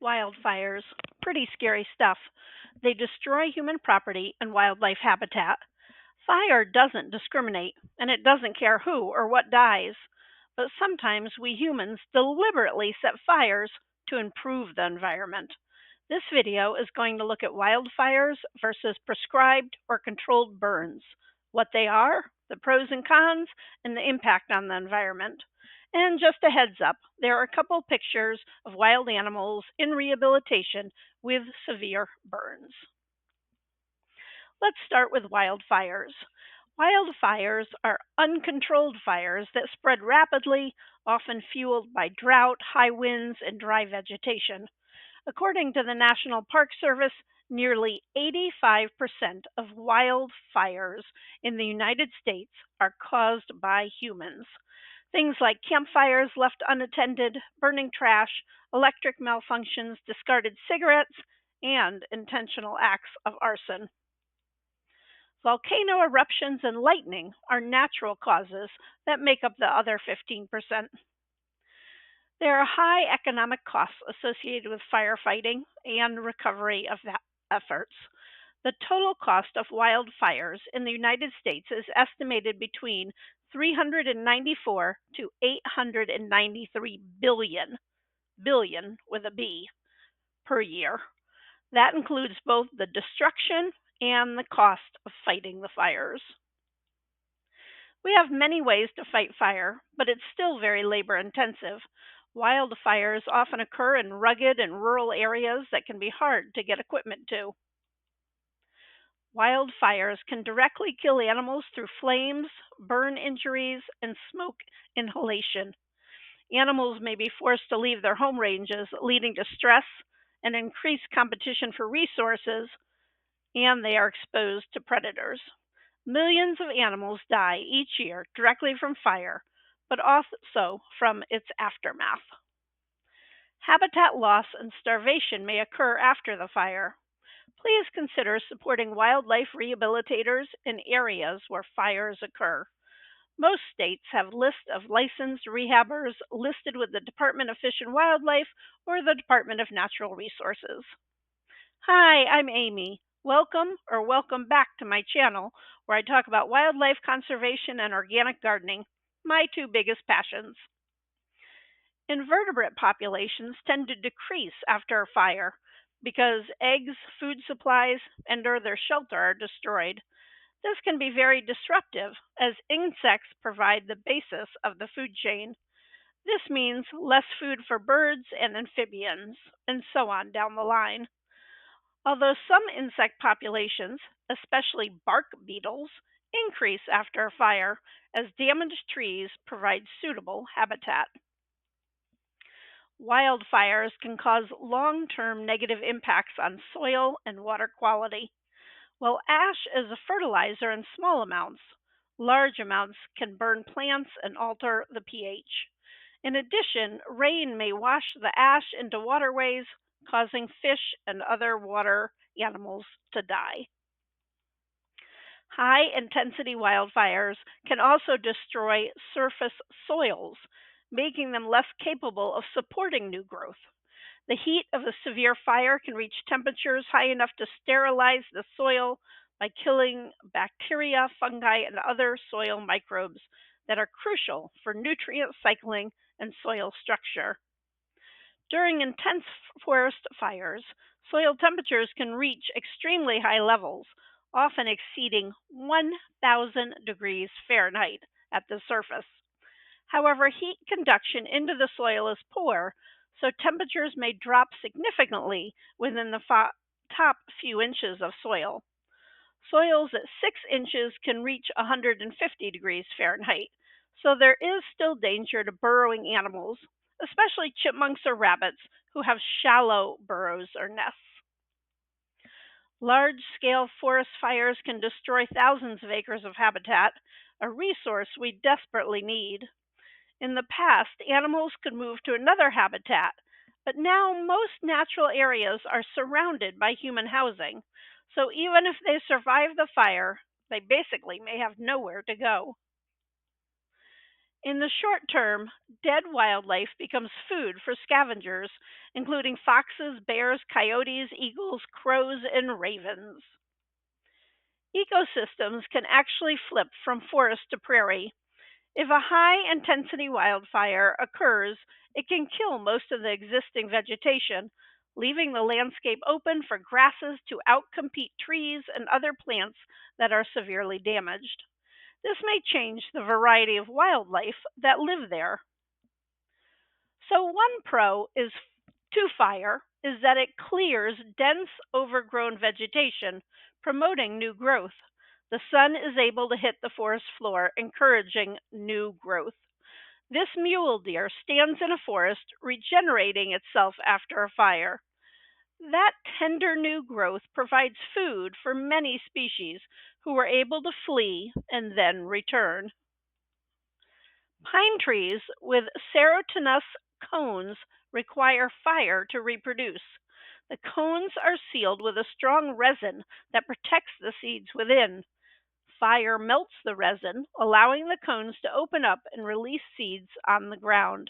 Wildfires, pretty scary stuff. They destroy human property and wildlife habitat. Fire doesn't discriminate, and it doesn't care who or what dies. But sometimes we humans deliberately set fires to improve the environment. This video is going to look at wildfires versus prescribed or controlled burns, what they are, the pros and cons, and the impact on the environment. And just a heads up, there are a couple pictures of wild animals in rehabilitation with severe burns. Let's start with wildfires. Wildfires are uncontrolled fires that spread rapidly, often fueled by drought, high winds, and dry vegetation. According to the National Park Service, nearly 85% of wildfires in the United States are caused by humans. Things like campfires left unattended, burning trash, electric malfunctions, discarded cigarettes, and intentional acts of arson. Volcano eruptions and lightning are natural causes that make up the other 15%. There are high economic costs associated with firefighting and recovery of efforts. The total cost of wildfires in the United States is estimated between 394 to 893 billion with a B per year. That includes both the destruction and the cost of fighting the fires. We have many ways to fight fire, but it's still very labor intensive. Wildfires often occur in rugged and rural areas that can be hard to get equipment to. Wildfires can directly kill animals through flames, burn injuries, and smoke inhalation. Animals may be forced to leave their home ranges, leading to stress and increased competition for resources, and they are exposed to predators. Millions of animals die each year directly from fire, but also from its aftermath. Habitat loss and starvation may occur after the fire. Please consider supporting wildlife rehabilitators in areas where fires occur. Most states have lists of licensed rehabbers listed with the Department of Fish and Wildlife or the Department of Natural Resources. Hi, I'm Amy. Welcome back to my channel where I talk about wildlife conservation and organic gardening, my two biggest passions. Invertebrate populations tend to decrease after a fire because eggs, food supplies, and/or their shelter are destroyed. This can be very disruptive as insects provide the basis of the food chain. This means less food for birds and amphibians, and so on down the line. Although some insect populations, especially bark beetles, increase after a fire as damaged trees provide suitable habitat. Wildfires can cause long-term negative impacts on soil and water quality. While ash is a fertilizer in small amounts, large amounts can burn plants and alter the pH. In addition, rain may wash the ash into waterways, causing fish and other water animals to die. High-intensity wildfires can also destroy surface soils, making them less capable of supporting new growth. The heat of a severe fire can reach temperatures high enough to sterilize the soil by killing bacteria, fungi, and other soil microbes that are crucial for nutrient cycling and soil structure. During intense forest fires, soil temperatures can reach extremely high levels, often exceeding 1,000 degrees Fahrenheit at the surface. However, heat conduction into the soil is poor, so temperatures may drop significantly within the top few inches of soil. Soils at 6 inches can reach 150 degrees Fahrenheit, so there is still danger to burrowing animals, especially chipmunks or rabbits who have shallow burrows or nests. Large-scale forest fires can destroy thousands of acres of habitat, a resource we desperately need. In the past, animals could move to another habitat, but now most natural areas are surrounded by human housing, so even if they survive the fire, they basically may have nowhere to go. In the short term, dead wildlife becomes food for scavengers, including foxes, bears, coyotes, eagles, crows, and ravens. Ecosystems can actually flip from forest to prairie. If a high intensity wildfire occurs, it can kill most of the existing vegetation, leaving the landscape open for grasses to outcompete trees and other plants that are severely damaged. This may change the variety of wildlife that live there. So, one pro is to fire is that it clears dense, overgrown vegetation, promoting new growth. The sun is able to hit the forest floor, encouraging new growth. This mule deer stands in a forest, regenerating itself after a fire. That tender new growth provides food for many species who were able to flee and then return. Pine trees with serotinous cones require fire to reproduce. The cones are sealed with a strong resin that protects the seeds within. Fire melts the resin, allowing the cones to open up and release seeds on the ground.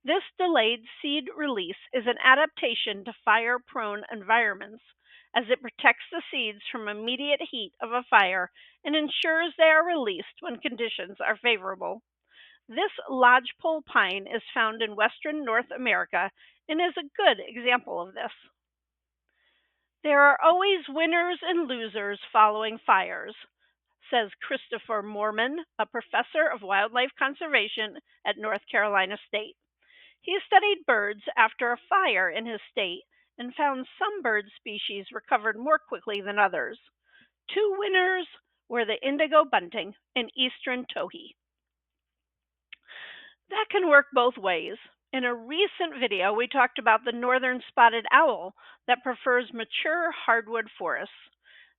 This delayed seed release is an adaptation to fire prone environments, as it protects the seeds from immediate heat of a fire and ensures they are released when conditions are favorable. This lodgepole pine is found in western North America and is a good example of this. There are always winners and losers following fires, says Christopher Moorman, a professor of wildlife conservation at North Carolina State. He studied birds after a fire in his state and found some bird species recovered more quickly than others. Two winners were the indigo bunting and eastern towhee. That can work both ways. In a recent video, we talked about the northern spotted owl that prefers mature hardwood forests.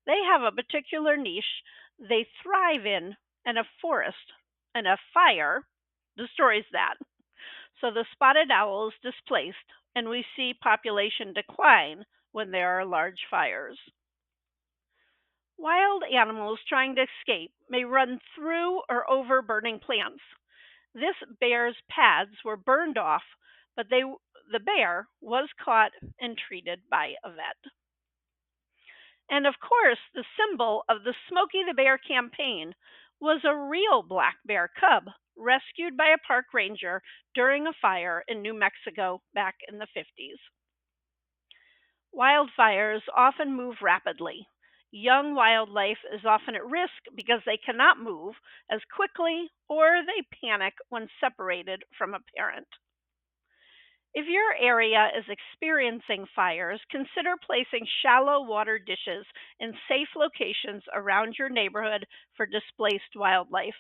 They have a particular niche they thrive in, and a forest and a fire destroys that. So the spotted owl is displaced, and we see population decline when there are large fires. Wild animals trying to escape may run through or over burning plants. This bear's pads were burned off, but the bear was caught and treated by a vet. And of course, the symbol of the Smokey the Bear campaign was a real black bear cub rescued by a park ranger during a fire in New Mexico back in the 50s. Wildfires often move rapidly. Young wildlife is often at risk because they cannot move as quickly or they panic when separated from a parent. If your area is experiencing fires, consider placing shallow water dishes in safe locations around your neighborhood for displaced wildlife.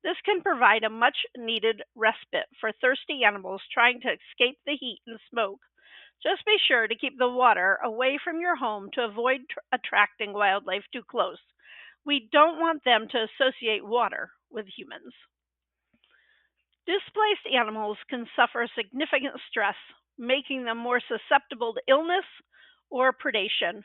This can provide a much needed respite for thirsty animals trying to escape the heat and smoke. Just be sure to keep the water away from your home to avoid attracting wildlife too close. We don't want them to associate water with humans. Displaced animals can suffer significant stress, making them more susceptible to illness or predation.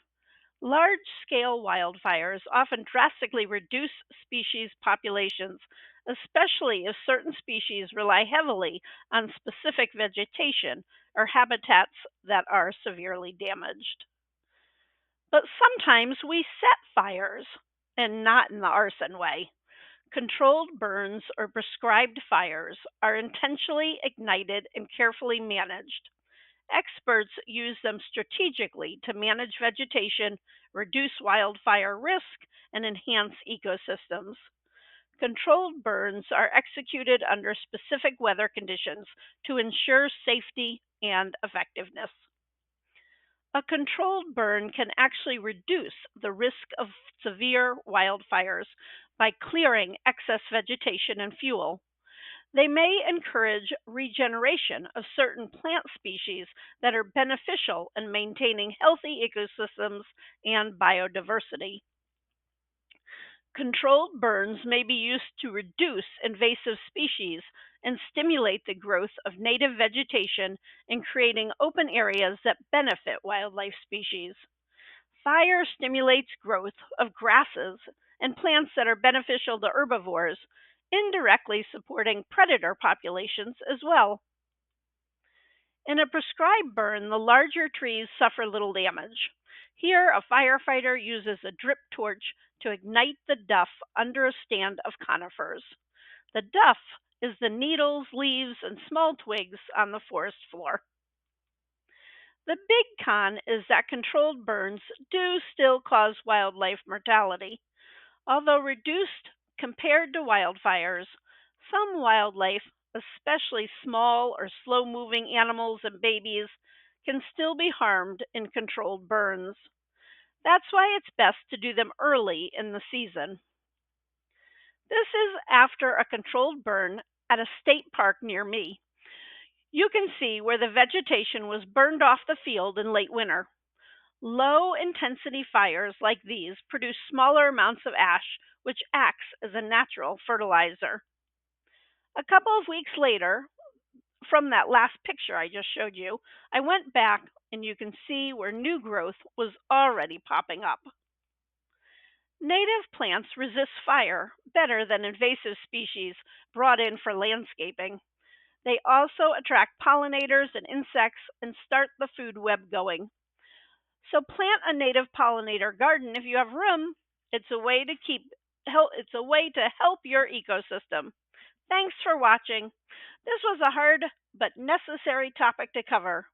Large scale wildfires often drastically reduce species populations, especially if certain species rely heavily on specific vegetation or habitats that are severely damaged. But sometimes we set fires, and not in the arson way. Controlled burns or prescribed fires are intentionally ignited and carefully managed. Experts use them strategically to manage vegetation, reduce wildfire risk, and enhance ecosystems. Controlled burns are executed under specific weather conditions to ensure safety and effectiveness. A controlled burn can actually reduce the risk of severe wildfires by clearing excess vegetation and fuel. They may encourage regeneration of certain plant species that are beneficial in maintaining healthy ecosystems and biodiversity. Controlled burns may be used to reduce invasive species and stimulate the growth of native vegetation in creating open areas that benefit wildlife species. Fire stimulates growth of grasses and plants that are beneficial to herbivores, indirectly supporting predator populations as well. In a prescribed burn, the larger trees suffer little damage. Here, a firefighter uses a drip torch to ignite the duff under a stand of conifers. The duff is the needles, leaves, and small twigs on the forest floor. The big con is that controlled burns do still cause wildlife mortality. Although reduced compared to wildfires, some wildlife, especially small or slow moving animals and babies, can still be harmed in controlled burns. That's why it's best to do them early in the season. This is after a controlled burn at a state park near me. You can see where the vegetation was burned off the field in late winter. Low intensity fires like these produce smaller amounts of ash, which acts as a natural fertilizer. A couple of weeks later, from that last picture I just showed you, I went back and you can see where new growth was already popping up. Native plants resist fire better than invasive species brought in for landscaping. They also attract pollinators and insects and start the food web going. So plant a native pollinator garden if you have room. It's a way to help your ecosystem. Thanks for watching. This was a hard but necessary topic to cover.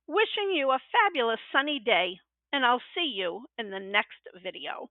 Wishing you a fabulous sunny day, and I'll see you in the next video.